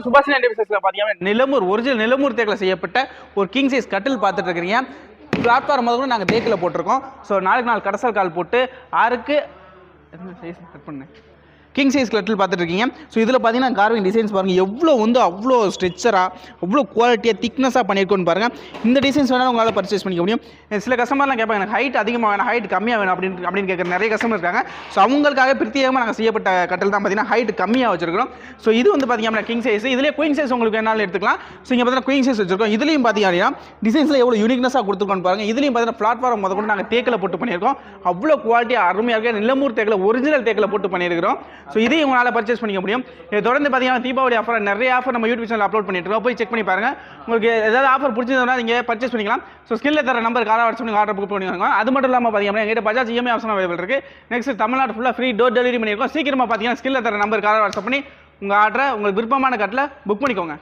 சுபாஷ் என்டர்பிரைசஸ்ல பாத்தீங்கன்னா நிலமூர் ஒரிஜினல் நிலமூர் தேக்கில் செய்யப்பட்ட ஒரு கிங் சைஸ் கட்டில் பார்த்துட்டு இருக்கிறீங்க. பிளாட்ஃபார்ம் முதல்ல நாங்கள் தேக்கில் போட்டிருக்கோம். ஸோ நாளுக்கு நாள் கடைசல் கால் போட்டு 6க்கு கட் பண்ணேன் கிங் சைஸ் கட்டில் பார்த்துட்டு இருக்கீங்க. ஸோ இதில் பார்த்தீங்கன்னா கார்விங் டிசைன்ஸ் பாருங்கள் எவ்வளோ அவ்வளோ ஸ்ட்ரெச்சராக அவ்வளோ குவாலிட்டியாக திக்னஸாக பண்ணியிருக்கோன்னு பாருங்கள். இந்த டிசைன்ஸ் வேணாலும் உங்களால் பர்ச்சேஸ் பண்ணிக்க முடியும். சில கஸ்டமர்லாம் கேட்பாங்க எனக்கு ஹைட் அதிகமாக வேணும், ஹைட் கம்மியாக வேணும் அப்படின்னு கேட்குற நிறைய கஸ்டமர் இருக்காங்க. ஸோ அவங்களுக்காக பிரத்யேகமாக நாங்கள் செய்யப்பட்ட கட்டில் தான் பார்த்தீங்கன்னா ஹைட் கம்மியாக வச்சிருக்கிறோம். ஸோ இது வந்து பார்த்தீங்கன்னா கிங் சைஸ், இதிலே குயின் சைஸ் உங்களுக்கு வேணாலும் எடுத்துக்கலாம். ஸோ இங்கே பார்த்தீங்கன்னா குயின் சைஸ் வச்சிருக்கோம். இதுலேயும் பார்த்தீங்கன்னா டிசைன்ஸில் எவ்வளோ யூனிக்னஸாக கொடுத்துருக்கோன்னு பாருங்கள். இதுலேயும் பார்த்தீங்கன்னா பிளாட்ஃபார்ம் முதல் கூட நாங்கள் தேக்கில் போட்டு பண்ணியிருக்கோம். அவ்வளோ குவாலிட்டியாக அருமையாக இருக்குது. நிலமூர் தேக்கில் ஒரிஜினல் தேக்கில் போட்டு பண்ணியிருக்கிறோம். ஸோ இதையும் உங்களால் பர்ச்சேஸ் பண்ணிக்க முடியும். இதை தொடர்ந்து பார்த்தீங்கன்னா தீபாவளி ஆஃபர் நிறைய ஆஃபர் நம்ம யூடியூப் சேனல் அப்லோட் பண்ணிட்டு இருக்கோம். போய் செக் பண்ணி பாருங்க. உங்களுக்கு ஏதாவது ஆஃபர் பிடிச்சதுன்னா நீங்கள் பர்ச்சேஸ் பண்ணிக்கலாம். ஸோ ஸ்கில்ல தர நம்பர் கால் வாட்ஸ்அப் பண்ணி ஆர்டர் புக் பண்ணிக்கோங்க. அது மட்டும் இல்லாமல் பார்த்தீங்கன்னா எங்கிட்ட பஜாஜ் இஎம்ஐ ஆப்ஷன் அவைலபிள் இருக்குது. நெக்ஸ்ட் தமிழ்நாடு ஃபுல்லாக ஃப்ரீ டோர் டெலிவரி பண்ணியிருக்கோம். சீக்கிரமாக பார்த்தீங்கன்னா ஸ்கில்ல தர நம்பர் கால் வாட்ஸ்அப் பண்ணி உங்கள் ஆர்டரை உங்களுக்கு விருப்பமான கட்டில் புக் பண்ணிக்கோங்க.